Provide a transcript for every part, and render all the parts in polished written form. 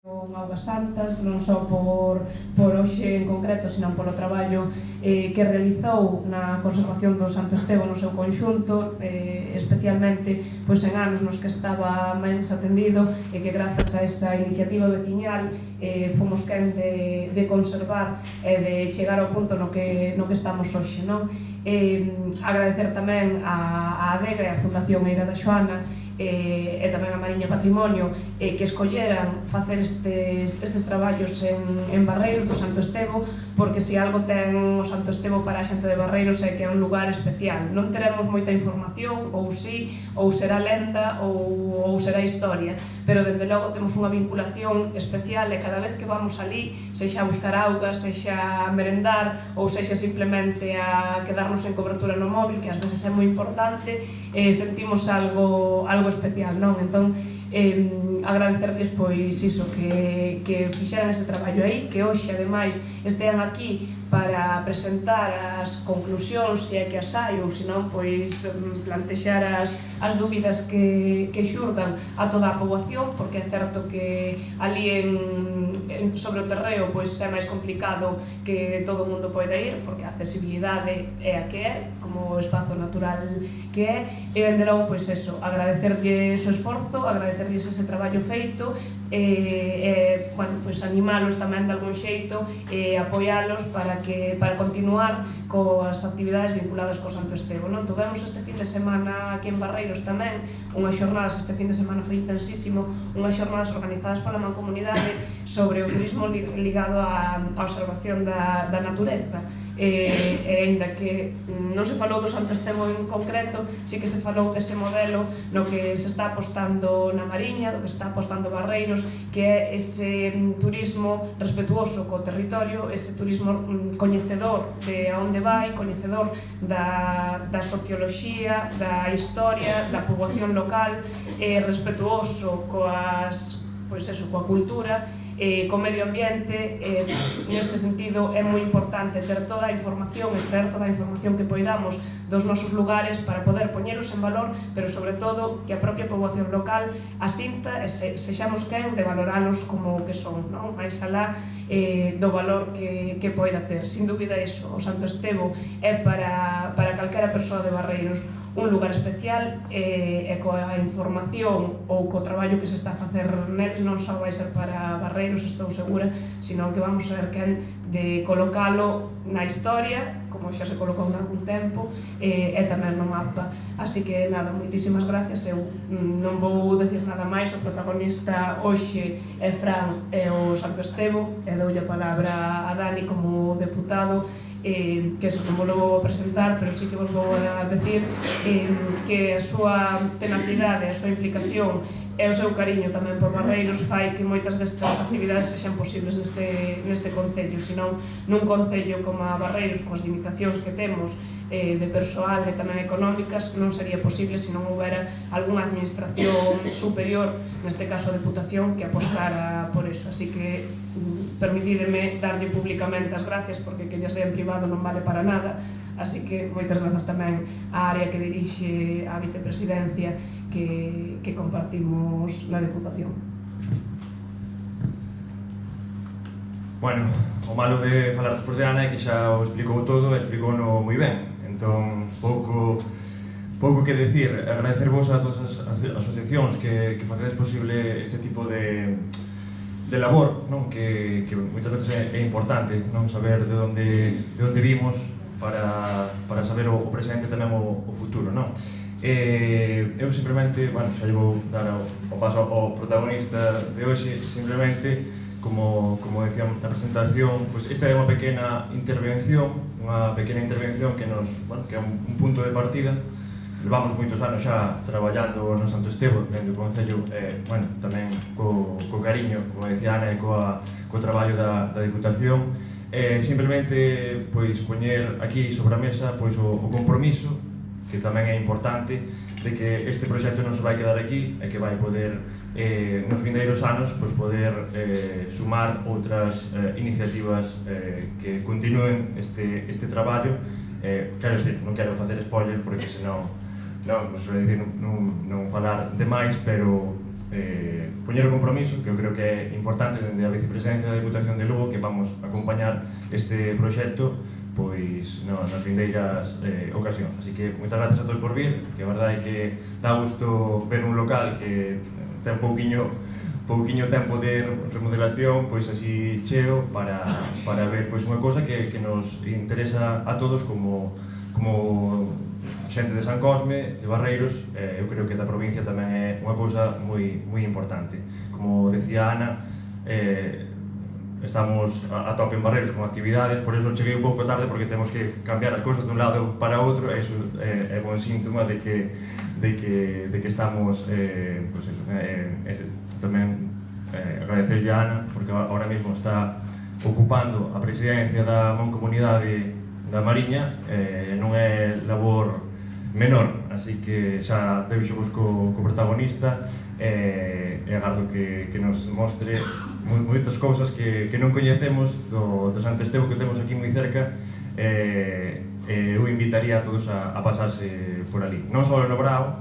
con Augas Santas, non só por hoxe en concreto, senón polo traballo que realizou na conservación do Santo Estevo no seu conxunto, especialmente en anos nos que estaba máis desatendido e que grazas a esa iniciativa veciñal fomos quen de conservar e de chegar ao punto no que estamos hoxe, non? Agradecer tamén a ADEGA e a Fundación Eira da Xoana e tamén a Mariña Patrimonio que escolleran facer estes traballos en Barreiros do Santo Estevo, porque se algo ten o Santo Estevo para a xente de Barreiros é que é un lugar especial. Non teremos moita información, ou sí, ou será lenda, ou será historia, pero dende logo temos unha vinculación especial e cada vez que vamos ali, sexa a buscar augas, sexa a merendar ou sexa simplemente a quedarnos en cobertura no móvil, que ás veces é moi importante, sentimos algo especial, non? Entón, agradecerles iso, que fixeran ese traballo aí, que hoxe ademais estean aquí para presentar as conclusións, se é que as hai, ou senón plantexar as dúbidas que xurdan a toda a poboación, porque é certo que ali sobre o terreo é máis complicado que todo o mundo poida ir, porque a accesibilidade é a que é, como o espazo natural que é, e dende logo, agradecerlles o esforzo, agradecerlles ese traballo feito, animalos tamén de algún xeito e apoialos para continuar coas actividades vinculadas co Santo Estevo. Tivemos este fin de semana aquí en Barreiros tamén unhas xornadas, este fin de semana foi intensísimo, unhas xornadas organizadas pola Mancomunidade sobre o turismo ligado á observación da natureza. E aínda que non se falou do Santo Estevo en concreto, si que se falou dese modelo no que se está apostando na Mariña, do que se está apostando Barreiros, que é ese turismo respetuoso co territorio, ese turismo coñecedor de a onde vai, coñecedor da socioloxía, da historia, da poboación local, respetuoso coa cultura, co medio ambiente. Neste sentido é moi importante ter toda a información, extraer toda a información que poidamos dos nosos lugares para poder poñelos en valor, pero sobre todo que a propia poboación local asinta e sexamos quen de valoralos como que son, máis alá do valor que poida ter. Sin dúbida iso, o Santo Estevo é para calquera persoa de Barreiros un lugar especial, e coa información ou co traballo que se está a facer neles non só vai ser para Barreiros, estou segura, sino que vamos ser quen de colocalo na historia, como xa se colocou algún tempo, e tamén no mapa. Así que, nada, moitísimas gracias. Eu non vou decir nada máis, o protagonista hoxe é Fran e o Santo Estevo, e doulle a palabra a Dani como deputado, que eso non vos vou presentar, pero sí que vos vou a decir que a súa tenacidade, a súa implicación e o seu cariño tamén por Barreiros fai que moitas destas actividades sexan posibles neste concello, senón nun concello como a Barreiros, coas limitacións que temos de persoal e tamén económicas, non sería posible se non houbera algunha administración superior, neste caso a Deputación, que apostara por eso. Así que permitídeme darlle públicamente as gracias, porque que lles dé en privado non vale para nada. Así que moitas grazas tamén á área que dirixe a vicepresidencia que compartimos na Deputación. Bueno, o malo de falar despois de Ana é que xa o explicou todo e explicouno moi ben. Entón, pouco que decir. Agradecervos a todas as asociacións que facedes posible este tipo de labor, que moitas veces é importante saber de onde vimos para saber o presente e tamén o futuro. Eu simplemente, xa lle vou dar o paso ao protagonista de hoxe, simplemente, como decía na presentación, esta é unha pequena intervención que é un punto de partida. Levamos moitos anos xa traballando no Santo Estevo dentro do Concello, tamén co cariño, como decía Ana, e co traballo da Deputación. Simplemente poñer aquí sobre a mesa o compromiso, que tamén é importante, de que este proxecto non se vai quedar aquí e que vai poder nos vindeiros anos poder sumar outras iniciativas que continúen este traballo. Quero decir, non quero facer spoiler porque senón non falar demais, pero poñer o compromiso, que eu creo que é importante dende a Vicepresidencia da Diputación de Lugo, que vamos acompañar este proxecto pois nas vindeiras ocasións. Así que moitas gracias a todos por vir, que a verdade é que dá gusto ver un local que ten pouquiño tempo de remodelación, pois así cheo para ver pois unha cousa que nos interesa a todos como xente de San Cosme, de Barreiros, eu creo que da provincia tamén é unha cousa moi importante. Como decía Ana, estamos a tope en Barreiros con actividades, por eso cheguei un pouco tarde porque temos que cambiar as cousas dun lado para outro, e iso é bon síntoma de que estamos, pois eso, tamén agradecerlle a Ana porque ahora mesmo está ocupando a presidencia da Mancomunidade da Mariña, non é labor menor, así que xa deixamos co protagonista e agardo que nos mostre moitas cousas que non coñecemos do Santo Estevo, que temos aquí moi cerca. Eu invitaría a todos a pasarse por ali, non só no Brao,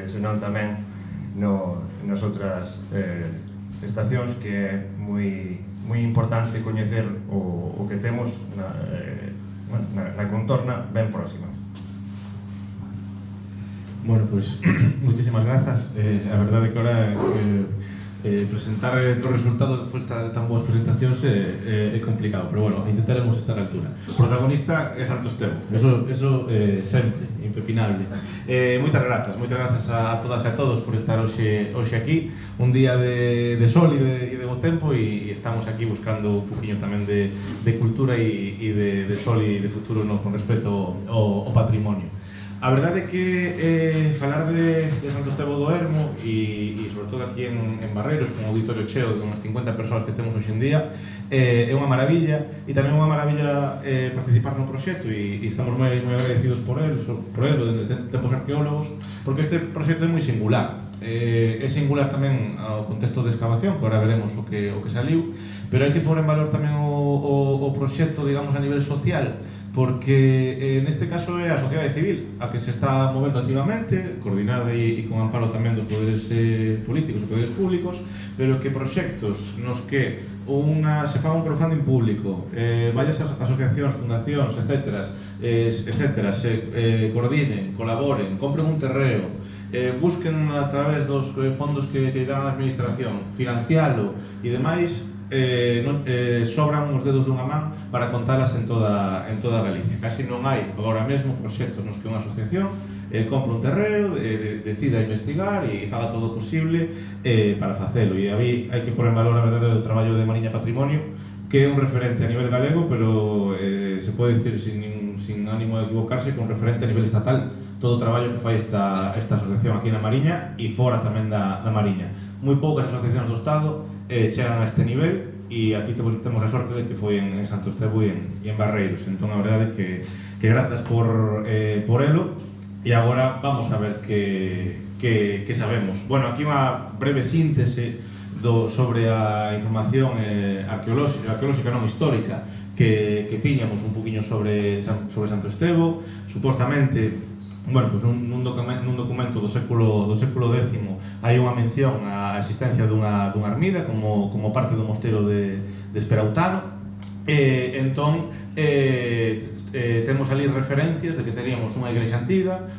senón tamén nas outras estacións, que é moi importante coñecer o que temos na contorna ben próxima. Bueno, pues muchísimas grazas. A verdade é que ahora presentar os resultados despois de tan boas presentacións é complicado, pero bueno, intentaremos estar a altura. O protagonista é Santo Estevo, eso sempre, impepinable. Moitas grazas a todas e a todos por estar hoxe aquí, un día de sol e de bo tempo, e estamos aquí buscando un poquinho tamén de cultura e de sol e de futuro con respecto ao patrimonio. A verdade é que falar de Santo Estevo do Ermo e sobre todo aquí en Barreiros, con un auditorio cheo de unhas 50 persoas que temos hoxe en día, é unha maravilla, e tamén unha maravilla participar no proxecto, e estamos moi agradecidos por el, dende tempos arqueólogos, porque este proxecto é moi singular. É singular tamén ao contexto de excavación, que agora veremos o que saliu, pero hai que pôr en valor tamén o proxecto, digamos, a nivel social, porque neste caso é a sociedade civil a que se está movendo activamente, coordinada e con amparo tamén dos poderes políticos e poderes públicos, pero que proxectos nos que se faga un crowdfunding público, varias asociacións, fundacións, etcétera, se coordinen, colaboren, compren un terreo, busquen a través dos fondos que dan a administración, financialo e demais, sobran os dedos dunha man para contalas en toda Galicia. Casi non hai agora mesmo proxectos nos que unha asociación compra un terreo, decida investigar e faga todo o posible para facelo. E aí hai que pôr en valor a verdade o traballo de Mariña Patrimonio, que é un referente a nivel galego, pero se pode dicir sin ánimo de equivocarse, que é un referente a nivel estatal todo o traballo que fai esta asociación aquí na Mariña e fora tamén da Mariña. Moi poucas asociacións do Estado chegan a este nivel, e aquí temos a sorte de que foi en Santo Estevo e en Barreiros. Entón, a verdade é que grazas por elo, e agora vamos a ver que sabemos. Bueno, aquí unha breve síntese sobre a información arqueolóxica non histórica que tiñamos un poquinho sobre Santo Estevo. Supostamente, bueno, pues nun documento do século X hai unha mención á existencia dunha ermida como parte do mosteiro de Esperautano. Entón, temos ali referencias de que teríamos unha igrexa antiga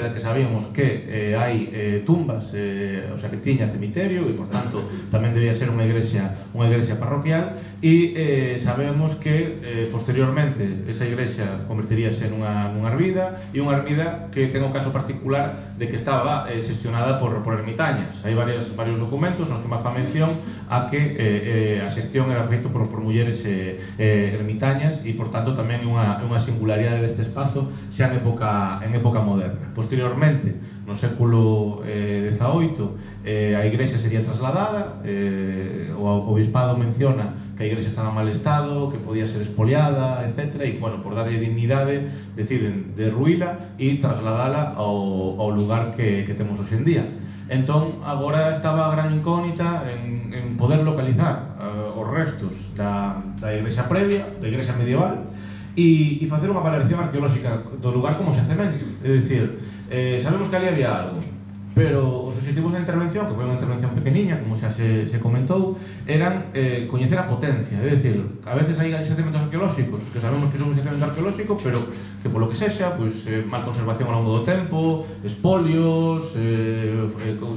da que sabíamos que hai tumbas, o sea, que tiña cemiterio, e por tanto tamén debía ser unha igrexa parroquial, e sabemos que posteriormente esa igrexa convertiríase nunha ermida, e unha ermida que ten o caso particular de que estaba xestionada por ermitañas. Hai varios documentos nos que fa mención a que a xestión era feita por mulleres ermitañas, e por tanto tamén unha singularidade deste espazo xa en época moderna. Posteriormente, no século XVIII, a igrexa sería trasladada, o obispado menciona que a igrexa estaba en mal estado, que podía ser espoliada, etc. E, bueno, por darlle dignidade, deciden derruíla e trasladala ao lugar que temos hoxe en día. Entón, agora estaba a gran incógnita en poder localizar os restos da igrexa previa, da igrexa medieval, e facer unha valoración arqueolóxica do lugar como xacemento. É dicir, sabemos que ali había algo, pero os obxectivos da intervención, que foi unha intervención pequeniña, como xa se comentou, eran coñecer a potencia, é dicir, a veces hai xacementos arqueolóxicos que sabemos que son un xacemento arqueolóxico, pero que polo que sexa, mal conservación ao longo do tempo, espolios,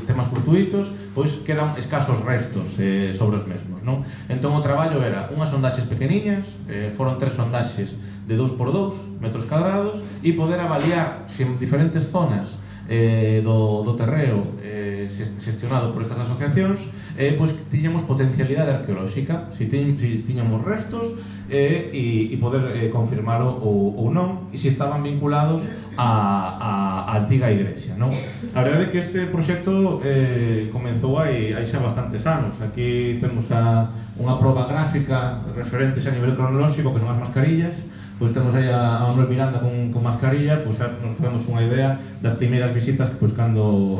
temas fortuitos, pois quedan escasos restos sobre os mesmos, non? Entón o traballo era unhas sondaxes pequeniñas, foron 3 sondaxes de 2x2 metros cadrados, e poder avaliar se en diferentes zonas do terreo xestionado por estas asociacións pois tiñamos potencialidade arqueolóxica, se tiñamos restos e poder confirmalo ou non, e se estaban vinculados á antiga igrexa, non? A verdade é que este proxecto comenzou hai xa bastantes anos. Aquí temos unha proba gráfica referentes a nivel cronolóxico, que son as mascarillas. Pois temos aí a Manuel Miranda con mascarilla, pois nos facemos unha idea das primeiras visitas que pois cando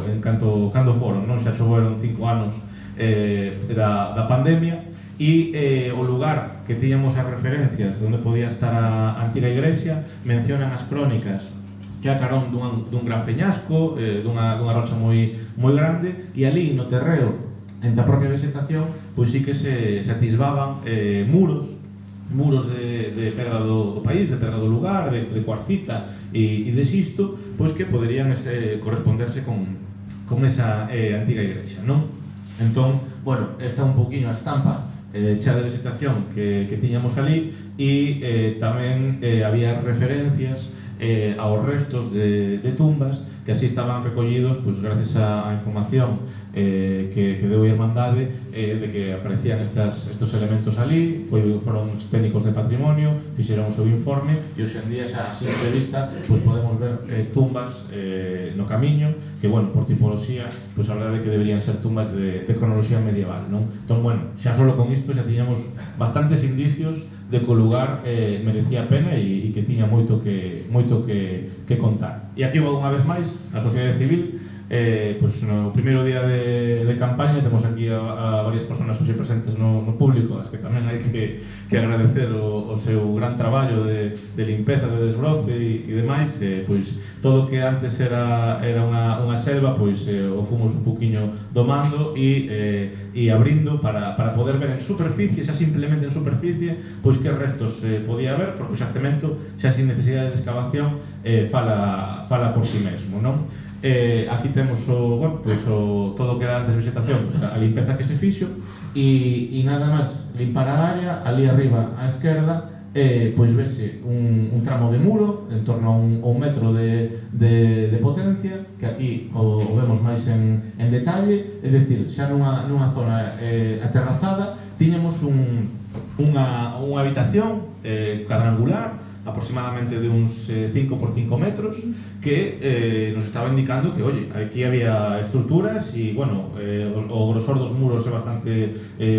foron, non? Xa choveron 5 anos da pandemia, e o lugar que tiñamos as referencias onde podía estar a antiga igrexa mencionan as crónicas que a carón dun gran peñasco, dunha rocha moi grande, e ali no terreo, entre a propia vegetación, pois sí que se atisbaban muros de pedra do país, de pedra do lugar, de cuarcita e de xisto, pois que poderían corresponderse con esa antiga igrexa, non? Entón, bueno, esta é un pouquiño a estampa chea de vegetación que tiñamos ali, e tamén había referencias aos restos de tumbas que así estaban recollidos pois gracias á información que deu a Irmandade de que aparecían estos elementos ali. Foron os técnicos de patrimonio, fixeron o seu informe, e hoxe en día xa a simple vista pois podemos ver tumbas no camiño que, bueno, por tipoloxía pois a verdade é que deberían ser tumbas de cronoloxía medieval, non? Entón, bueno, xa solo con isto xa tiñamos bastantes indicios de que o lugar merecía a pena e que tiña moito que contar. E aquí, unha vez máis, a sociedade civil, pois no primeiro día de campaña temos aquí a varias personas hoxe presentes no público, as que tamén hai que agradecer o seu gran traballo de limpeza, de desbroce e demais. Pois todo o que antes era unha selva, pois o fomos un poquinho domando e abrindo para poder ver en superficie, xa simplemente en superficie, pois que restos podía haber, porque o xacemento xa sin necesidade de excavación fala por si mesmo, non? Aquí temos todo o que era antes vegetación, a limpeza que se fixo, e nada máis limpar a área. Ali arriba á esquerda pois vese un tramo de muro en torno a un metro de potencia, que aquí o vemos máis en detalle, é dicir, xa nunha zona aterrazada tiñamos unha habitación cadrangular aproximadamente de uns 5 por 5 metros que nos estaba indicando que, oye, aquí había estruturas e, bueno, o grosor dos muros é bastante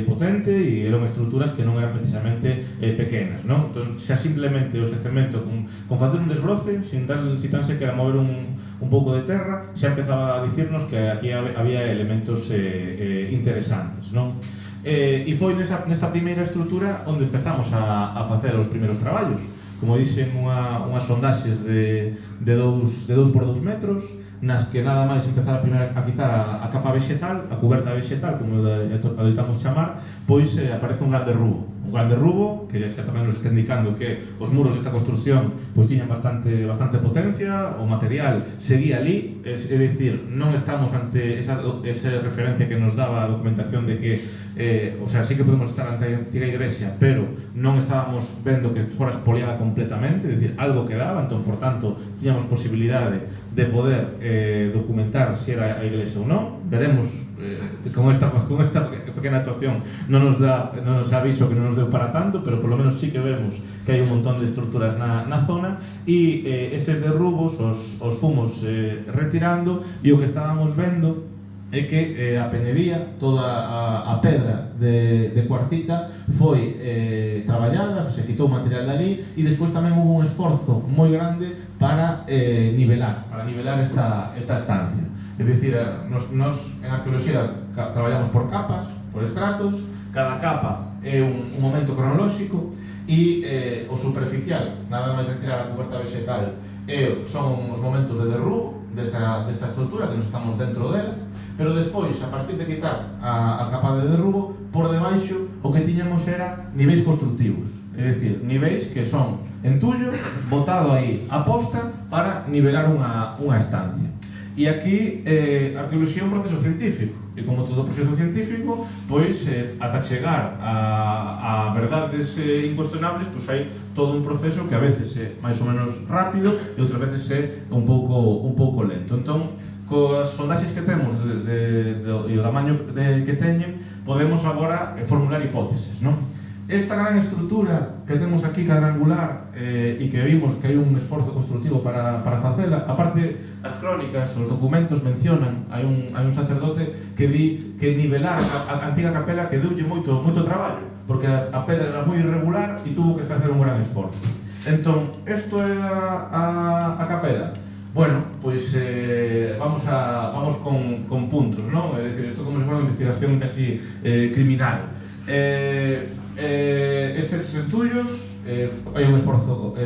potente e eran estruturas que non eran precisamente pequenas, non? Entón, xa simplemente o xacemento con facer un desbroce, sin tan sequera mover un pouco de terra, xa empezaba a dicirnos que aquí había elementos interesantes, non? E foi nesta primeira estrutura onde empezamos a facer os primeiros traballos. Como dixen, unhas sondaxes de 2 por 2 metros, nas que nada máis empezar a quitar a capa vegetal, a cuberta vegetal, como adoitamos chamar, pois aparece un grande rubo, que xa tamén nos está indicando que os muros desta construcción pois tiñan bastante potencia, o material seguía ali, é dicir, non estamos ante esa referencia que nos daba a documentación de que o sea, sí que podemos estar ante a antiga igrexa, pero non estábamos vendo que fora expoliada completamente, é dicir, algo quedaba. Entón, por tanto, tiñamos posibilidade de poder documentar se era a iglesia ou non. Veremos con esta pequena actuación non nos aviso que non nos deu para tanto, pero polo menos sí que vemos que hai un montón de estruturas na zona, e eses derrubos os fomos retirando, e o que estábamos vendo é que a penería, toda a pedra de cuarcita foi traballada, se quitou o material dali, e despois tamén hubo un esforzo moi grande para nivelar esta estancia. É dicir, nos en arqueoloxía traballamos por capas, por estratos, cada capa é un momento cronolóxico, e o superficial, nada máis retirar a cuberta vegetal, son os momentos de derrubo, desta estrutura, que nos estamos dentro dela, pero despois, a partir de quitar a capa de derrubo, por debaixo o que tiñamos era niveis constructivos, é dicir, niveis que son entullo botado aí a posta para nivelar unha estancia. E aquí a arqueoloxía é un proceso científico, e como todo proceso científico, pois ata chegar a verdades incuestionables, pois hai todo un proceso que a veces é máis ou menos rápido e outras veces é un pouco lento. Entón, coas sondaxes que temos e o tamaño que teñen, podemos agora formular hipóteses, non? Esta gran estrutura que temos aquí cadrangular e que vimos que hai un esforzo constructivo para facela, aparte as crónicas, os documentos mencionan, hai un sacerdote que di que nivelar a antiga capela que deulle moito traballo, porque a pedra era moi irregular e tuvo que facer un gran esforzo. Entón, isto é a capela. Bueno, pois vamos con puntos, non? É dicir, isto como se fora unha investigación casi criminal. Estes entullos hai un esforzo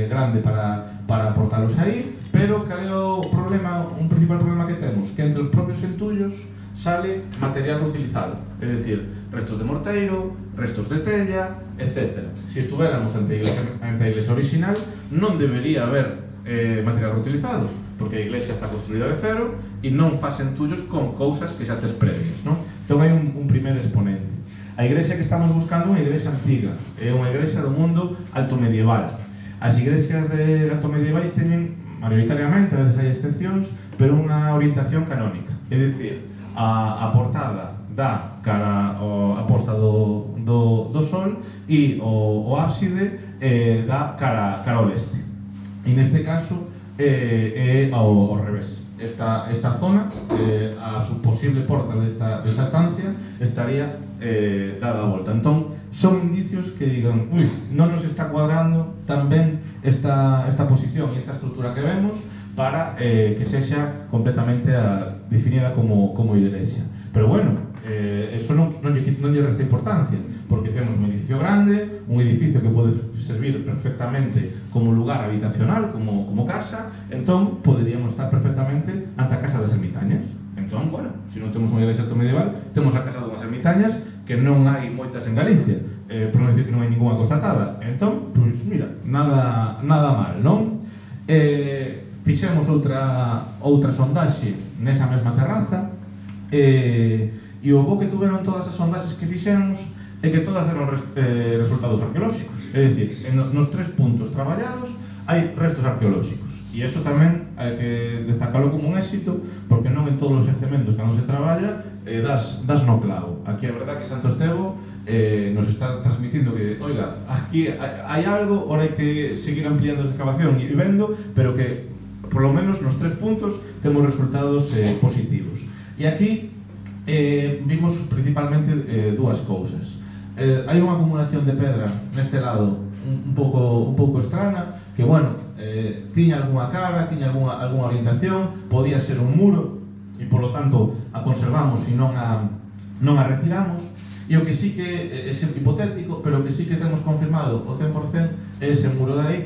grande para aportalos aí, pero cal é o problema, un principal problema que temos? Que entre os propios entullos sale material reutilizado, é dicir, restos de morteiro, restos de tella, etc. Se estuvéramos ante a iglesia original, non debería haber material reutilizado, porque a iglesia está construída de cero e non faz entullos con cousas que xa tes previas, non? Entón hai un primeiro exponente. A iglesia que estamos buscando é unha iglesia antiga, é unha iglesia do mundo alto medieval. As iglesias de alto medievais teñen, maioritariamente, a veces hai excepcións, pero unha orientación canónica, é dicir, a portada dá cara a posta do sol e o ábside dá cara ao leste. E neste caso é ao revés. Esta zona, a su posible porta desta estancia, estaría dada a volta. Entón, son indicios que digan, non nos está cuadrando tan ben esta posición e esta estrutura que vemos para que sexa completamente definida como iglesia. Pero bueno, eso non lle resta importancia, porque temos un edificio grande, un edificio que pode servir perfectamente como lugar habitacional, como casa, entón poderíamos estar perfectamente ante a casa das ermitañas. Entón, bueno, se non temos unha iglesia alto medieval, temos a casa dunhas ermitañas, que non hai moitas en Galicia, por non dicir que non hai ninguna constatada. Entón, pois mira, nada mal, non? Fixemos outra sondaxe nesa mesma terraza, e o bo que tuveron todas as sondaxes que fixemos é que todas deron resultados arqueolóxicos, é dicir, nos 3 puntos traballados hai restos arqueolóxicos, e iso tamén hai que destacalo como un éxito, porque non en todos os xacementos que non se traballa das no clavo. Aquí é verdad que Santo Estevo nos está transmitindo que, oiga, aquí hai algo, ora hai que seguir ampliando esa excavación e vendo, pero que por lo menos nos 3 puntos temos resultados positivos. E aquí vimos principalmente dúas cousas. Hai unha acumulación de pedra neste lado un pouco estrana, que, bueno, tiña algunha cara, tiña algunha orientación, podía ser un muro, e, polo tanto, a conservamos e non a retiramos. E o que sí que é hipotético, pero o que sí que temos confirmado o 100% é ese muro de aí,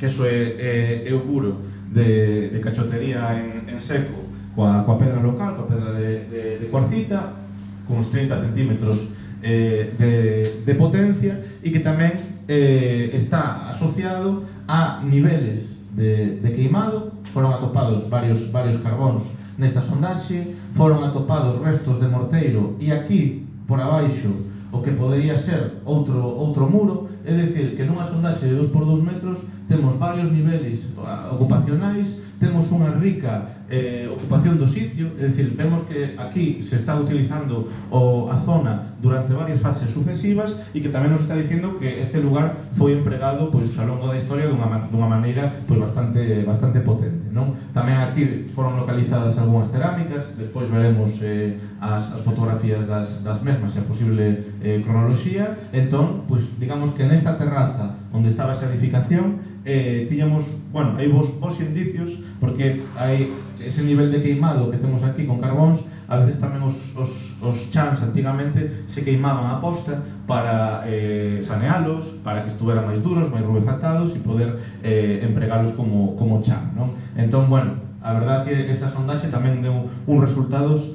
que eso é o muro de cachotería en seco, coa pedra local, coa pedra de cuarcita, con uns 30 centímetros de potencia, e que tamén está asociado a niveles de queimado. Foron atopados varios carbóns nesta sondaxe, foron atopados restos de morteiro, e aquí, por abaixo, o que podería ser outro muro, é dicir, que nunha sondaxe de 2 por 2 metros temos varios niveles ocupacionais, temos unha rica ocupación do sitio, é dicir, vemos que aquí se está utilizando a zona durante varias fases sucesivas, e que tamén nos está dicindo que este lugar foi empregado pois ao longo da historia dunha maneira pois bastante potente, non? Tamén aquí foron localizadas algunhas cerámicas, despois veremos as fotografías das mesmas e a posible cronoloxía. Entón, pois digamos que nesta terraza onde estaba esa edificación tiñamos, bueno, hai vos indicios, porque hai ese nivel de queimado que temos aquí con carbóns. A veces tamén os chans antigamente se queimaban a posta para sanealos, para que estuveran máis duros, máis rubefactados, e poder empregalos como chan, non? Entón, bueno, a verdad que esta sondaxe tamén deu uns resultados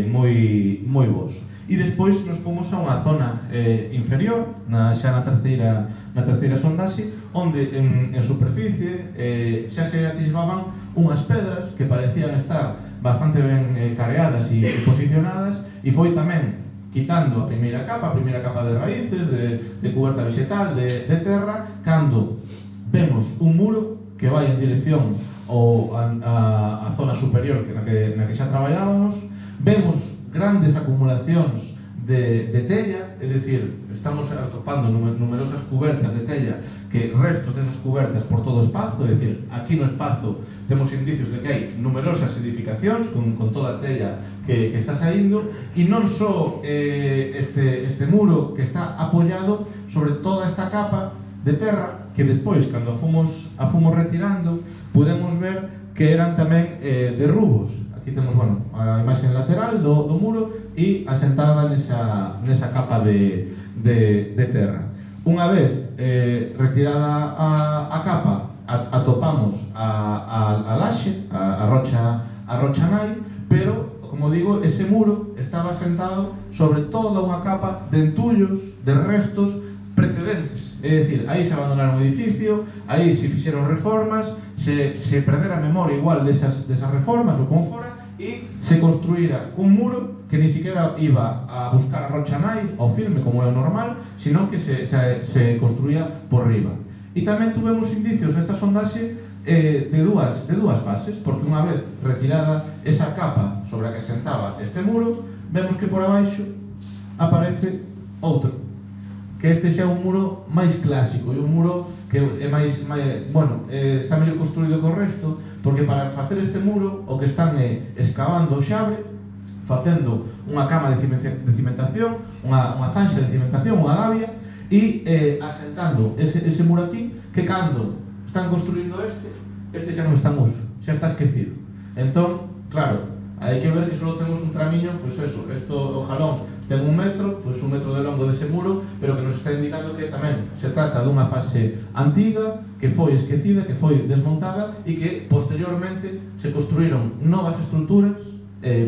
moi bons. E despois nos fomos a unha zona inferior, xa na terceira sondaxe, onde en superficie xa se atisbaban unhas pedras que parecían estar bastante ben careadas e posicionadas, e foi tamén quitando a primeira capa de raíces, de cuberta vegetal, de terra, cando vemos un muro que vai en dirección a zona superior na que xa traballábamos, vemos grandes acumulacións de tella, é dicir, estamos atopando numerosas cubertas de tella, que restos desas cubertas por todo o espazo, é dicir, aquí no espazo temos indicios de que hai numerosas edificacións con toda a tella que está saindo, e non só este muro que está apoiado sobre toda esta capa de terra, que despois, cando a fomos retirando, podemos ver que eran tamén derrubos. Aquí temos, bueno, a imaxe lateral do muro e asentada nesa capa de terra. Unha vez retirada a capa, atopamos a laxe, a rocha nai, pero, como digo, ese muro estaba asentado sobre toda unha capa de entullos, de restos precedentes. É dicir, aí se abandonaron o edificio, aí se fixeron reformas, se perdera a memoria igual desas reformas ou como fora, e se construíra un muro que ni siquiera iba a buscar a rocha nai ao firme como é o normal, sino que se construía por riba. E tamén tuvemos indicios nesta sondaxe de dúas fases, porque unha vez retirada esa capa sobre a que sentaba este muro, vemos que por abaixo aparece outro, que este xa é un muro máis clásico, e un muro que é máis está mellor construído que o resto, porque para facer este muro o que están é excavando o xabre, facendo unha cama de cimentación, unha zanxa de cimentación, unha gavia, e asentando ese muro aquí, que cando están construindo este xa non está en uso, xa está esquecido. Entón, claro, hai que ver que só temos un tramiño, pois eso, o jalón ten 1 metro, pois 1 metro de longo dese muro, pero que nos está indicando que tamén se trata dunha fase antiga, que foi esquecida, que foi desmontada, e que posteriormente se construíron novas estruturas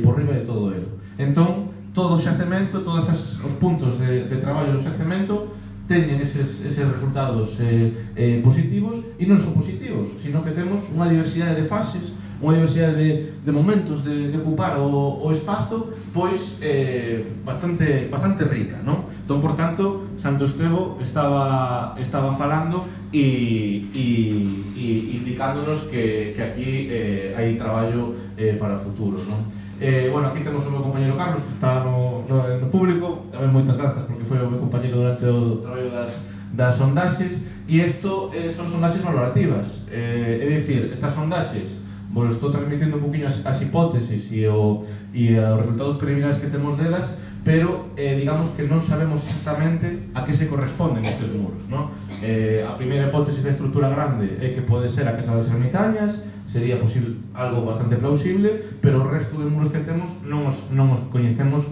por riba de todo ello. Entón, todo o xacemento, todos os puntos de traballo do xacemento teñen eses resultados positivos, e non son positivos, sino que temos unha diversidade de fases, unha diversidade de momentos de ocupar o espazo, pois bastante rica, non? Entón, por tanto, Santo Estevo estaba falando e indicándonos que aquí hai traballo para o futuro, non? Bueno, aquí temos o meu compañero Carlos, que está no público. Tamén moitas grazas, porque foi o meu compañero durante o traballo das sondaxes. E isto son sondaxes valorativas, é dicir, estas sondaxes vos estou transmitindo un poquinho as hipótesis e os resultados preliminares que temos delas, pero digamos que non sabemos exactamente a que se corresponden estes muros, non? A primeira hipótesis da estrutura grande é que pode ser a Casa das Ermitañas, sería posible algo bastante plausible, pero o resto de muros que temos non os coñecemos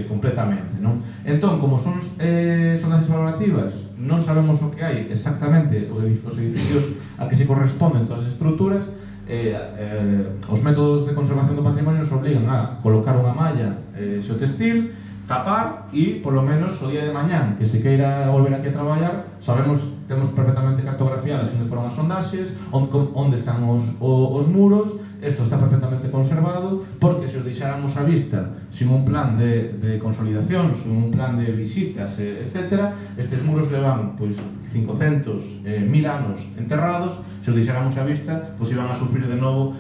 completamente, non? Entón, como son sondaxes valorativas, non sabemos o que hai exactamente os edificios a que se corresponden todas as estruturas. Os métodos de conservación do patrimonio nos obligan a colocar unha malla xeotextil, tapar, e polo menos o día de mañán que se queira volver aquí a traballar, temos perfectamente cartografiadas onde foron as sondaxes, onde están os muros. Isto está perfectamente conservado, porque se os deixáramos a vista sin un plan de consolidación, sin un plan de visitas, etc., estes muros levan 500, 1000 anos enterrados. Se os deixáramos a vista, iban a sufrir de novo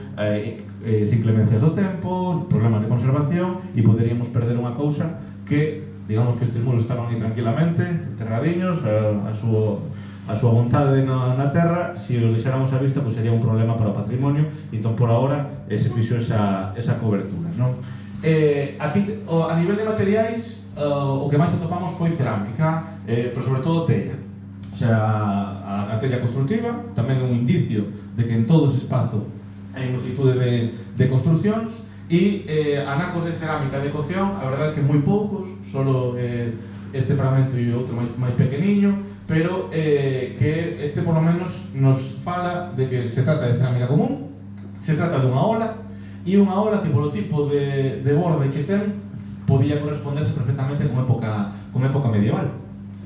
inclemencias do tempo, problemas de conservación, e poderíamos perder unha cousa que, digamos que estes muros estaban aí tranquilamente, enterradiños, a súa vontade na terra. Se os deixáramos a vista, sería un problema para o patrimonio, e entón por ahora se fixo esa cobertura, non? Aquí, a nivel de materiais, o que máis atopamos foi cerámica, pero sobre todo tella. O sea, a tella constructiva tamén é un indicio de que en todo ese espazo hai multitude de construcións, e anacos de cerámica de cocción, a verdade é que moi poucos, solo este fragmento e outro máis pequeniño, pero que este por lo menos nos fala de que se trata de cerámica común, Se trata dunha ola, e unha ola que polo tipo de borde que ten podía corresponderse perfectamente con época medieval.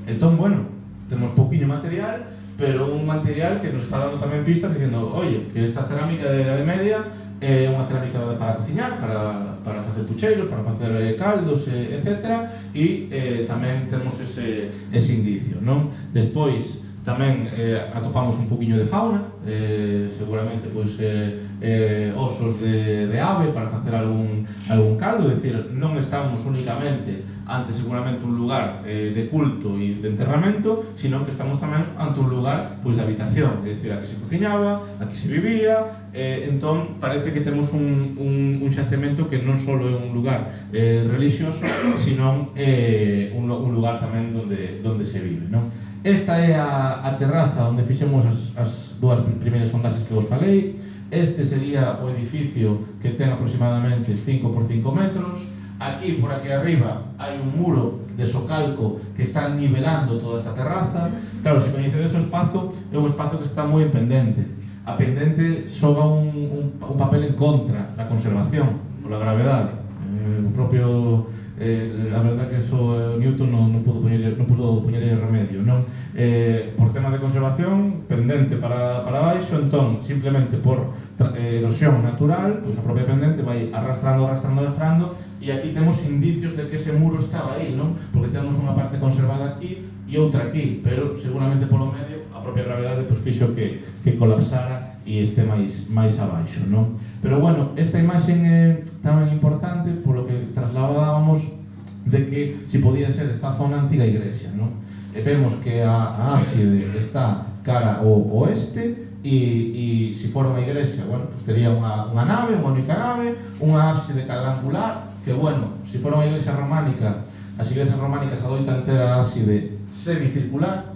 Entón, bueno, temos pouquiño material, pero un material que nos está dando tamén pistas dicindo, oye, que esta cerámica de Idade Media é unha cerámica para cociñar, para facer pucheiros, para facer caldos, etc. E tamén temos ese indicio, non? Despois, tamén atopamos un poquinho de fauna, seguramente pois, osos de ave para facer algún caldo, é dicir, non estamos únicamente ante seguramente un lugar de culto e de enterramento, sino que estamos tamén ante un lugar pois, de habitación, é dicir, aquí se cociñaba, aquí se vivía, entón parece que temos un xacemento que non só é un lugar religioso, sino un lugar tamén donde se vive, non? Esta é a terraza onde fixemos as dúas primeiras sondaxes que vos falei. Este sería o edificio que ten aproximadamente 5 por 5 metros. Aquí, por aquí arriba, hai un muro de socalco que está nivelando toda esta terraza. Claro, se coñecedes o espazo, é un espazo que está moi en pendente. A pendente xoga un papel en contra da conservación, pola gravedade. O propio... a verdad que eso Newton non pudo poñer remedio, non? Por tema de conservación, pendente para baixo, entón, simplemente por erosión natural, pois a propia pendente vai arrastrando, e aquí temos indicios de que ese muro estaba aí, non? Porque temos unha parte conservada aquí e outra aquí, pero seguramente polo medio a propia gravedade pois fixo que colapsara e este máis abaixo, non? Pero bueno, esta imaxe é tamén importante polo que trasladábamos de que si podía ser esta zona antiga igrexa, non? E vemos que a ábside está cara ao oeste e se for unha igrexa, bueno, pues tería unha nave, unha única nave, unha ábside cadrangular, que bueno, se for unha igrexa románica, as iglesias románicas adoitan ter a ábside semicircular,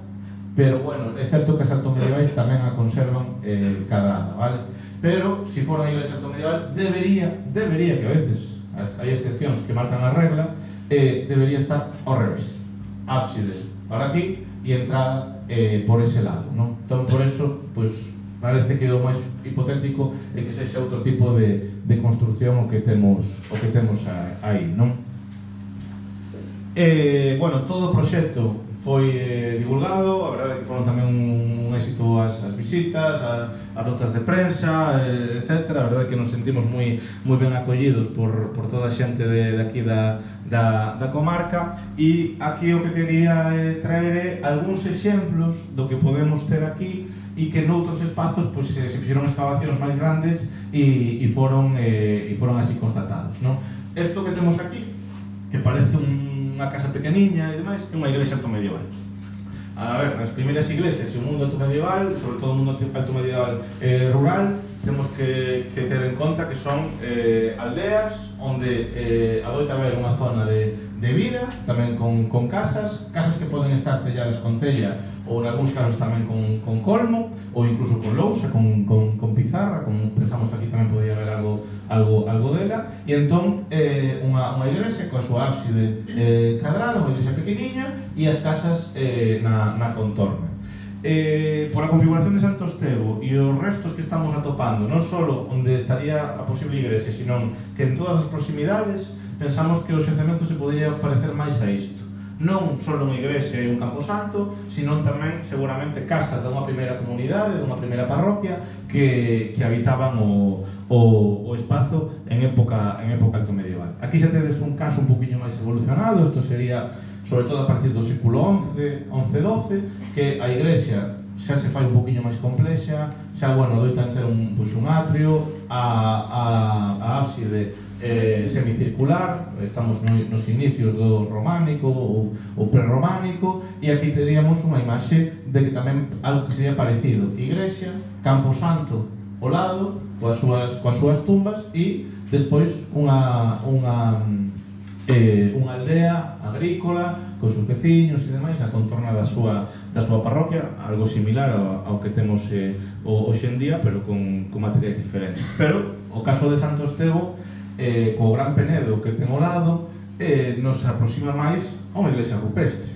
pero bueno, é certo que as altomedievais tamén a conservan cadrada, vale? Pero, se for unha iglesia altomedieval, debería que a veces, hai excepcións que marcan a regla, debería estar ao revés. Ábside para aquí e entrada por ese lado, non? Entón, por eso, pois, parece que o máis hipotético é que sexa outro tipo de construcción o que temos aí, non? Bueno, todo o proxecto foi divulgado, a verdade é que foron tamén un éxito as visitas, as notas de prensa, etc. A verdade é que nos sentimos moi ben acollidos por toda a xente de aquí da comarca, e aquí o que quería traer algúns exemplos do que podemos ter aquí e que noutros espazos pois, se fixeron excavacións máis grandes e foron así constatados, non? Isto que temos aquí, que parece unha casa pequeniña e demais, é unha iglesia altomedieval. A ver, nas primeiras iglesias e o mundo altomedieval, sobre todo o mundo altomedieval rural, temos que ter en conta que son aldeas onde adoita haber unha zona de vida, tamén con casas que poden estar telladas con tella ou en algúns casos tamén con colmo ou incluso con lousa, con pizarra, como pensamos que aquí tamén podía haber algo dela, e entón unha igrexa coa súa ábside cadrada, unha igrexa pequeniña, e as casas na contorna. Por a configuración de Santo Estevo e os restos que estamos atopando, non só onde estaría a posible igrexa, sino que en todas as proximidades, pensamos que o xacemento se podría parecer máis a isto. Non só unha igrexa e un camposanto, sino tamén, seguramente, casas dunha primeira comunidade, dunha primeira parroquia que habitaban o espazo en época altomedieval. Aquí xa tedes un caso un poquinho máis evolucionado, isto sería sobre todo a partir do século XI-XII, que a igrexa xa se fai un poquinho máis complexa, xa, bueno, doitan ter un atrio, a ábside semicircular, estamos nos inicios do románico ou prerrománico, e aquí teríamos unha imaxe de que tamén algo que sería parecido, igrexa, camposanto ao lado, coas súas tumbas, e despois unha aldea agrícola cos seus veciños e demais na contorna da súa parroquia, algo similar ao que temos hoxe en día, pero con materiais diferentes. Pero o caso de Santo Estevo, co Gran Penedo que ten ao lado, nos aproxima máis a unha iglesia rupestre.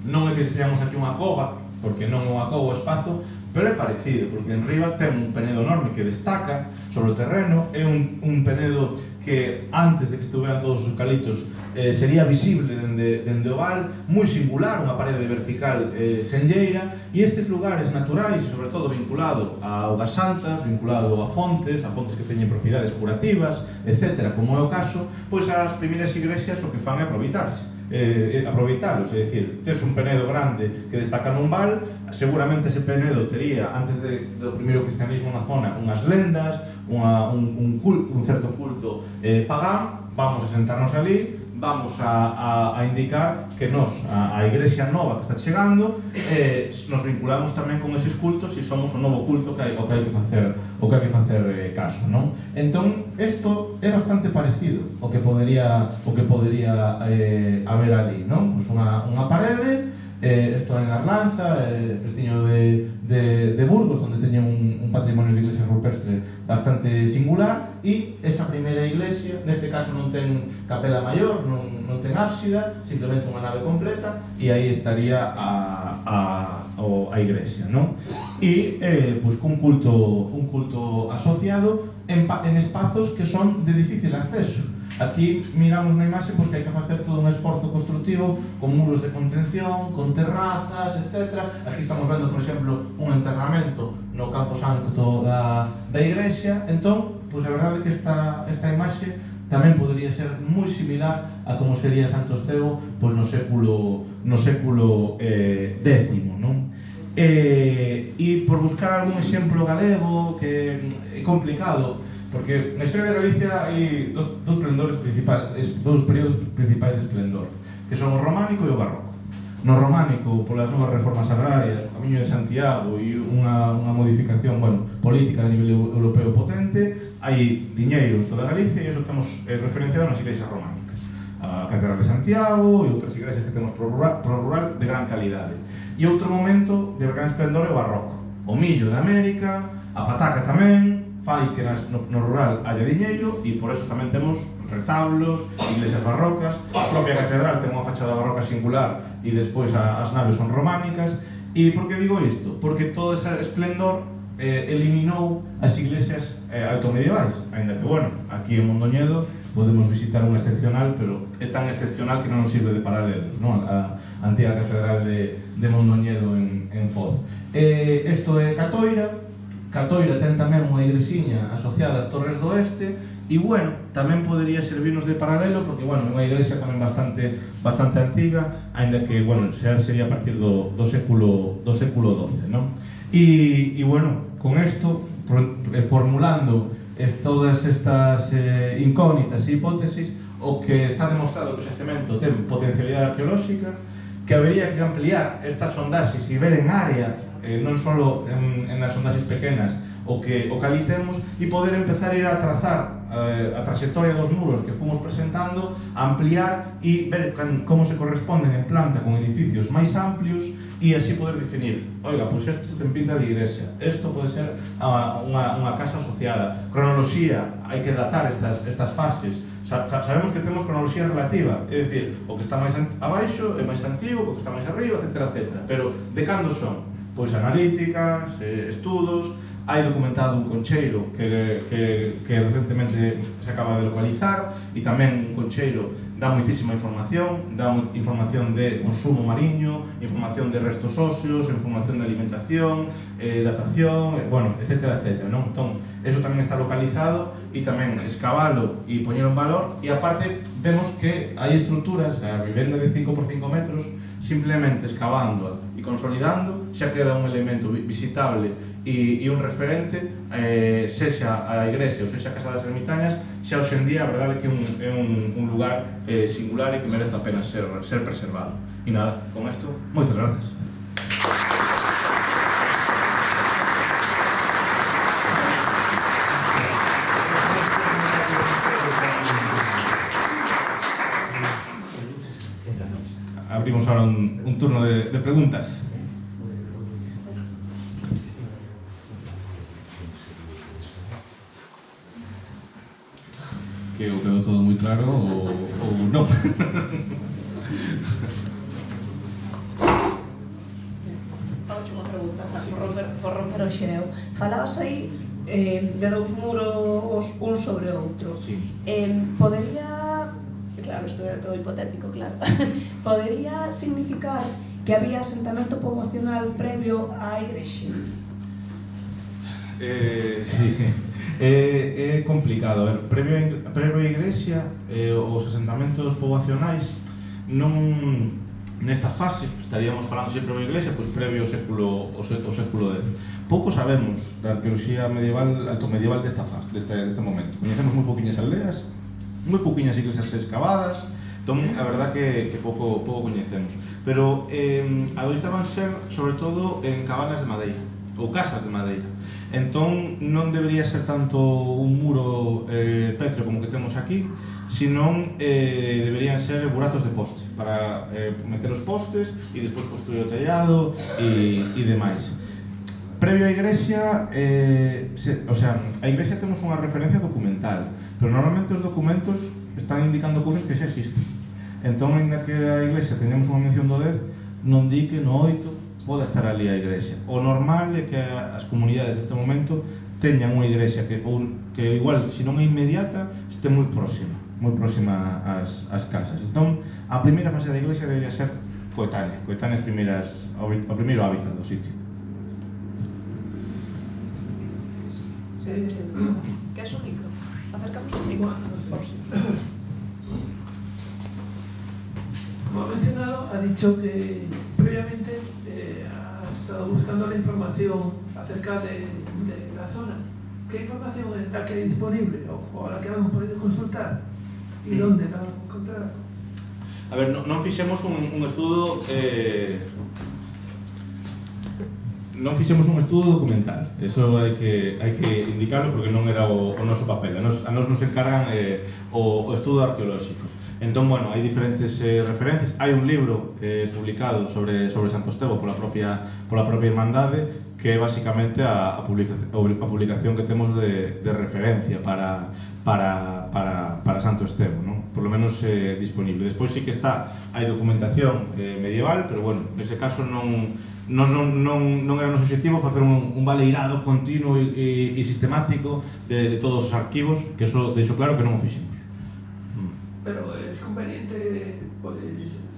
Non é que teñamos aquí unha cova, porque non é unha cova o espazo, pero é parecido, porque en riba ten un penedo enorme que destaca sobre o terreno, é un penedo que antes de que estuveran todos os eucaliptos sería visible dende o val, moi singular, unha parede vertical senlleira, e estes lugares naturais, e sobre todo vinculado a augas santas, vinculado a fontes que teñen propiedades curativas, etc., como é o caso, pois as primeiras igrexas o que fan é aproveitalos, é dicir, tes un penedo grande que destaca nun val, seguramente ese penedo tería, antes do primeiro cristianismo na zona, unhas lendas, un certo culto pagán. Vamos a sentarnos ali, vamos a indicar que nos, a igrexa nova que está chegando, nos vinculamos tamén con eses cultos e somos o novo culto que hai que facer caso, non? Entón, isto é bastante parecido ao que podería haber ali, non? Pois unha parede, isto en Arlanza, petiño de Burgos, onde teñen un patrimonio de iglesia rupestre bastante singular, e esa primeira iglesia, neste caso non ten capela maior, non ten ábsida, simplemente unha nave completa, e aí estaría a iglesia, non? E pois cun culto asociado en espazos que son de difícil acceso. Aquí miramos na imaxe pois, que hai que facer todo un esforzo constructivo con muros de contención, con terrazas, etc. Aquí estamos vendo, por exemplo, un enterramento no campo santo da igrexa. Entón, pois a verdade é que esta imaxe tamén podría ser moi similar a como sería Santo Estevo pois no século X, non? E por buscar algún exemplo galego que é complicado, porque na historia de Galicia hai dous períodos principais de esplendor, que son o románico e o barroco. No románico, polas novas reformas agrarias, o Camiño de Santiago e unha modificación política a nivel europeo potente, hai diñeiro en toda Galicia e iso temos referenciado nas iglesias románicas. A Catedral de Santiago e outras iglesias que temos pro rural de gran calidade. E outro momento de gran esplendor é o barroco. O millo de América, a pataca tamén, fai que no rural haya diñeiro e por eso tamén temos retablos, iglesias barrocas, a propia catedral ten unha fachada barroca singular e despois as naves son románicas. E por que digo isto? Porque todo ese esplendor eliminou as iglesias altomedievais, aínda que, aquí en Mondoñedo podemos visitar unha excepcional, pero é tan excepcional que non nos sirve de paralelo, non? A antiga catedral de Mondoñedo en Foz. Isto é Catoira. Catoira ten tamén unha igresiña asociada ás Torres do Oeste e, tamén podería servirnos de paralelo porque, é unha igrexa tamén bastante antiga, aínda que, sería a partir do século XII, non? E, con isto, formulando todas estas incógnitas e hipótesis, o que está demostrado que o xacemento ten potencialidade arqueolóxica, que habería que ampliar estas sondaxes e ver en áreas, non só en as sondaxes pequenas, o que ali temos, e poder empezar a ir a trazar a trayectoria dos muros que fomos presentando, ampliar e ver como se corresponden en planta con edificios máis amplios e así poder definir, oiga, pois isto ten pinta de igrexa, isto pode ser unha casa asociada, cronoloxía, hai que datar estas fases. Sabemos que temos cronoloxía relativa, é dicir, o que está máis abaixo é máis antigo, o que está máis arriba, etc. Pero de cando son? Pois analíticas, estudos, hai documentado un concheiro que recentemente se acaba de localizar e tamén un concheiro dá moitísima información, dá información de consumo mariño, información de restos óseos, información de alimentación, datación, etc. Non? Entón, eso tamén está localizado e tamén escavalo e poñelo en valor e aparte vemos que hai estruturas, a vivenda de 5 por 5 metros, simplemente excavando e consolidando, xa queda un elemento visitable e un referente, sexa a igrexa ou sexa a Casa das Ermitañas, xa hoxe en día a verdade que é un lugar singular e que merece a pena ser preservado. E nada, con isto, moitas grazas. Abrimos ahora un turno de preguntas. Que o quedou todo moi claro ou non? Vamos unha pregunta. pregunta, por romper o xeo. Falabas aí de dous muros un sobre outro. Sí. Podería, claro, isto é todo hipotético, claro, podería significar que había asentamento poboacional previo á igrexa? Sí, é complicado. A ver, previo á igrexa, os asentamentos poboacionais non nesta fase, estaríamos falando sempre da iglesia, pois previo ao século X. Pouco sabemos da arqueoloxía medieval, alto medieval desta fase, deste momento. Coñecemos moi pouquiñas aldeas, moi pouquiñas iglesias excavadas, entón a verdad que pouco coñecemos. Pero adoitaban ser, sobre todo, en cabanas de madeira, ou casas de madeira. Entón non debería ser tanto un muro pétreo como que temos aquí, senón deberían ser buratos de poste para meter os postes e despois construir o tellado e demais. Previo á igrexa, a igrexa temos unha referencia documental, pero normalmente os documentos están indicando cousas que xa existen. Entón, ainda que a igrexa teñamos unha mención do 10, non di que no 8 pode estar ali a igrexa. O normal é que as comunidades deste momento teñan unha igrexa que igual, se non é inmediata, este moi próxima ás casas. Entón, a primeira fase da iglesia debería ser coetánea ao primeiro hábitat do sitio. Que é o micro? Acercamos o micro. Como ha mencionado, ha dicho que previamente ha estado buscando la información acerca de la zona. ¿Qué información es la que hay disponible o la que hemos podido consultar? ¿Y dónde la vamos a encontrar? A ver, non fixemos un estudo documental. Eso hai que indicarlo porque non era o noso papel. A nos nos encargan o estudo arqueolóxico. Entón, bueno, hai diferentes referencias. Hai un libro publicado sobre Santo Estevo pola propia Irmandade, que é basicamente a publicación que temos de referencia para Santo Estevo, non? Por lo menos disponible. Despois sí que hai documentación medieval, pero bueno, nese caso non era o noso objetivo facer un baleirado continuo e sistemático de todos os arquivos, que eso deixo claro que non o fixemos. Pero es conveniente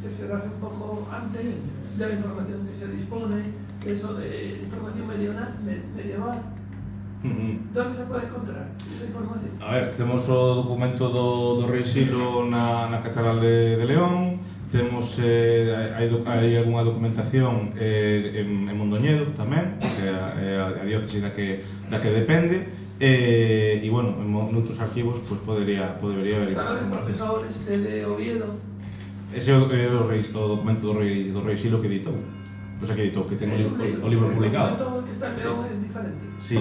cerciorarse un poco antes de la información que se dispone, eso de información medieval. ¿Dónde se puede encontrar esa información? A ver, temos o documento do Rei Silo na Catedral de León, temos hai algunha documentación en Mondoñedo tamén, que é a diócesis da que depende, e bueno, en outros arquivos pues podería haber. Estaba el profesor de Oviedo. Ese é o documento do Rei Silo que editou. O sea, que editou, que ten o libro publicado. El documento que está en León es diferente. Sí,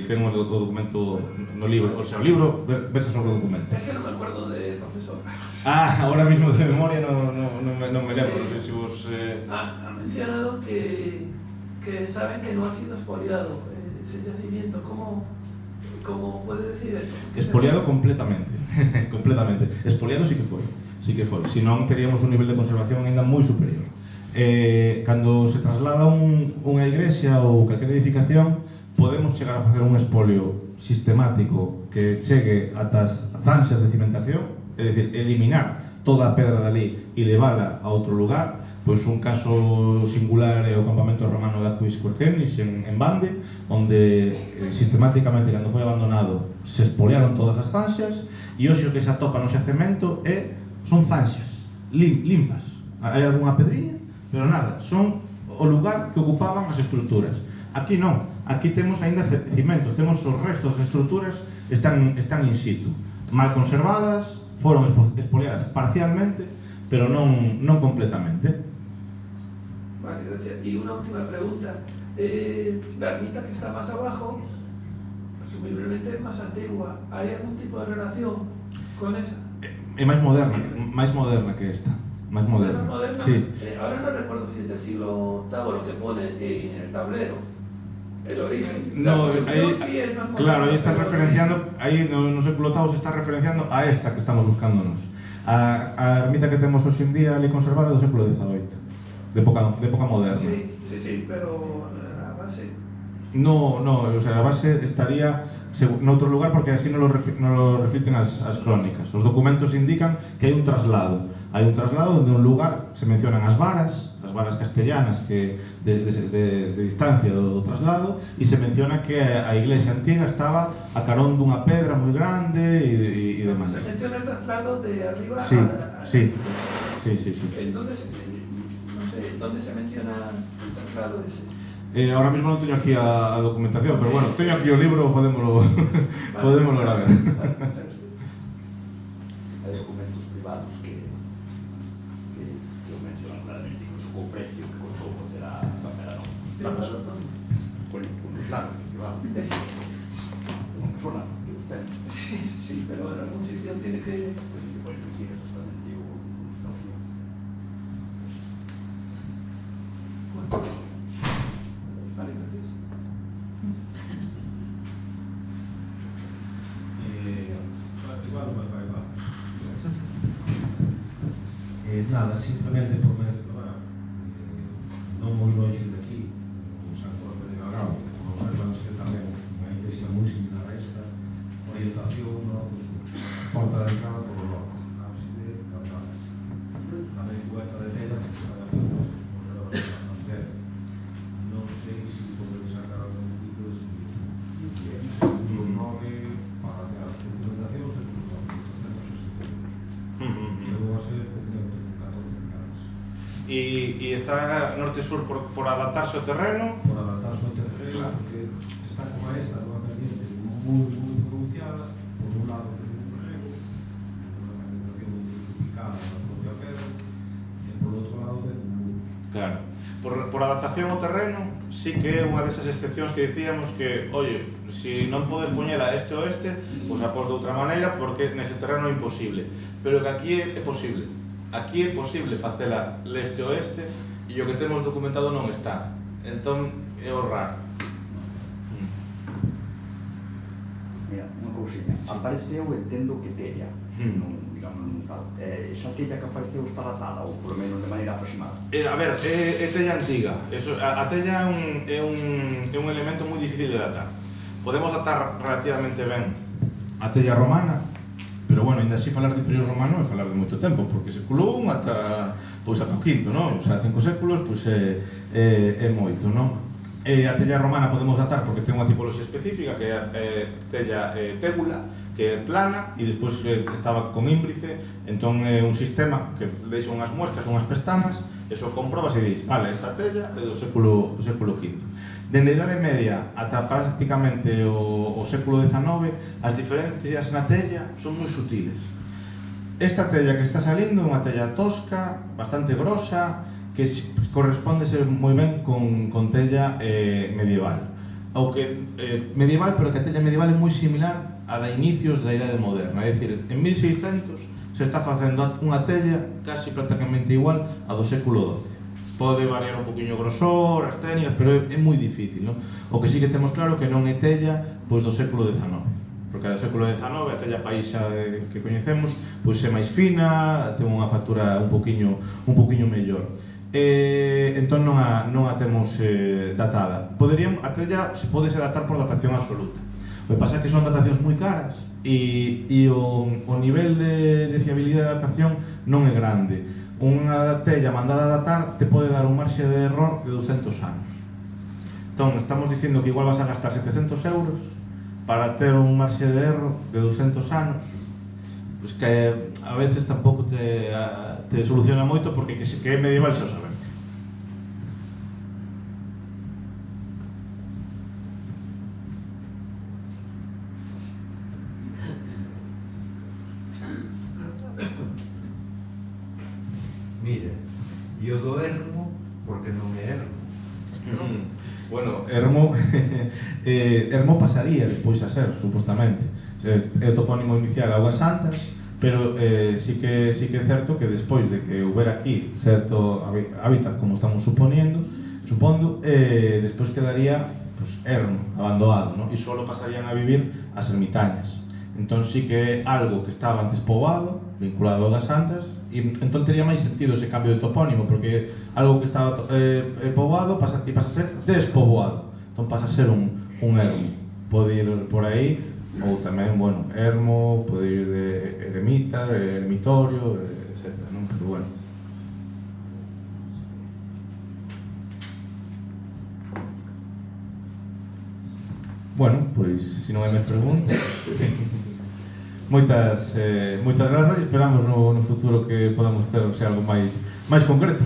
ten o documento no libro. O sea, o libro versa sobre o documento. Es que no me acuerdo del profesor. Ahora mismo de memoria no me lembro. No sé si vos... Ha mencionado que saben que no ha sido expoliado ese yacimiento. ¿Cómo puede decir eso? Expoliado completamente. Completamente. Expoliado sí que foi. Si non, teríamos un nivel de conservación ainda moi superior. Cando se traslada unha igrexa ou calquera edificación, podemos chegar a facer un expolio sistemático que chegue ata as zanxas de cimentación, é dicir, eliminar toda a pedra dali e levala a outro lugar. Pois un caso singular é o campamento romano de Aquis Querquenis en Bande, onde sistemáticamente, cando foi abandonado, se expoliaron todas as zanxas, e hoxe o que se atopa no xacemento son zanxas limpas. Hai algunha pedriña, pero nada, son o lugar que ocupaban as estruturas. Aquí non, aquí temos aínda cimentos, temos os restos das estruturas, están in situ, mal conservadas, foron expoliadas parcialmente, pero non completamente. Vale, gracias. Y una última pregunta. La ermita que está más abajo, presumiblemente más antigua, ¿hay algún tipo de relación con esa? É máis moderna que esta. Más moderna. Sí. Ahora no recuerdo si es del siglo VIII lo que pone en el tablero. El origen. No, ahí, sí es más claro, ahí están referenciando, ahí no século VIII se está referenciando a esta que estamos buscándonos. A ermita que temos hoxe en día ali conservada do século XVIII. De época moderna. Sí, pero la base No, o sea, a base estaría noutro lugar porque así non lo reflicten as crónicas. Os documentos indican que hai un traslado. Hai un traslado onde un lugar se mencionan as varas castellanas que de distancia do traslado, e se menciona que a iglesia antiga estaba a carón dunha pedra moi grande e demais. Se menciona el traslado de arriba Sí. Entonces, no sé, ¿dónde se menciona el traslado ese? Ahora mismo non teño aquí a documentación, pero bueno, teño aquí o libro, podémoslo gravar. Hai documentos privados que mencionan claramente incluso co precio que costou facer a papera non. Con os lados privados. Non sona, que usted. Sí, pero en algún sitio tiene que... Puedes decir exactamente os Estados Unidos. Vale, gracias. Nada, simplemente por mencionar, non moi longe de aquí, en San Cosme de Galgao, conservanse tamén unha iglesia moi similar a esta, orientación norte sur, porta de entrada por o norte, ábside campanas, tamén cubierta de tela, que está de avión, conserva a esquerda. Non sei se podemos sacar algún tipo de segundo nome para que as documentacións e os documentos chegou a ser documento con 14 caras. E está norte-sur por adaptarse ao terreno? Por adaptarse ao terreno, porque está como esta, unha pendiente moi pronunciada, por un lado ten un relevo, unha organización incluso picada na propia pedra, e por outro lado ten un muro. Claro. Por adaptación ao terreno, sí que é unha desas excepcións que dicíamos que, oye, si non podes poñela este ou este, pois a pos de outra maneira porque nese terreno é imposible. Pero que aquí é posible. Aquí é posible facela leste-oeste e o que temos documentado non está. Entón, é o raro. Mira, unha cousinha. Apareceu, entendo que tella, non, digamos, non tal. Esa tella que apareceu está datada, ou por lo menos de maneira aproximada? A ver, é tella antiga. A tella é un elemento moi difícil de datar. Podemos datar relativamente ben a tella romana, pero bueno, ainda así falar de Imperio Romano é falar de moito tempo, porque século I ata o quinto, non? O sea, 5 séculos, pois é moito, non? A tella romana podemos datar porque ten unha tipoloxía específica, que é tella tégula, que é plana, e despois estaba con índice, entón é un sistema que deixa unhas muescas, unhas pestanas, e só comprobas e dis, vale, esta tella é do século V. Dende a Idade Media ata prácticamente o século XIX, as diferencias na tella son moi sutiles. Esta tella que está salindo é unha tella tosca, bastante grosa, que correspondese moi ben con tella medieval. Ou que medieval, pero que a tella medieval é moi similar a da inicios da Idade Moderna. É dicir, en 1600 se está facendo unha tella casi prácticamente igual a do século XII. Pode variar un poquinho o grosor, as técnicas, pero é moi difícil, non? O que sí que temos claro que non é tella pois do século XIX, porque do século XIX a tella paíxa que coñecemos pois é máis fina, ten unha factura un poquinho mellor. Entón non a temos datada. A tella se pode datar por datación absoluta. O que pasa é que son datacións moi caras e o nivel de fiabilidade de datación non é grande. Unha tella mandada a datar te pode dar un marxe de error de 200 anos. Entón, estamos dicindo que igual vas a gastar 700 euros para ter un marxe de erro de 200 anos, pois que a veces tampouco te soluciona moito, porque que é medieval xa o sabemos. Mire, e o do ermo, porque non é ermo? Bueno, ermo ermo pasaría despois a ser, supostamente. É o topónimo inicial Augas Santas, pero sí que é certo que despois de que houbera aquí certo hábitat, como estamos supondo, despois quedaría pues, ermo, abandonado, ¿no? E só pasarían a vivir as ermitañas. Entón sí que é algo que estaba antes poboado, vinculado a Augas Santas, e entón tería máis sentido ese cambio de topónimo, porque algo que estaba poboado pasa a ser despoboado. Entón pasa a ser un ermo. Pode ir por aí, ou tamén, bueno, ermo, pode ir de eremita, de ermitorio, etc. Non? Pero bueno. Bueno, pois, se non hai máis preguntas, moitas grazas e esperamos no futuro que podamos ter algo máis concreto.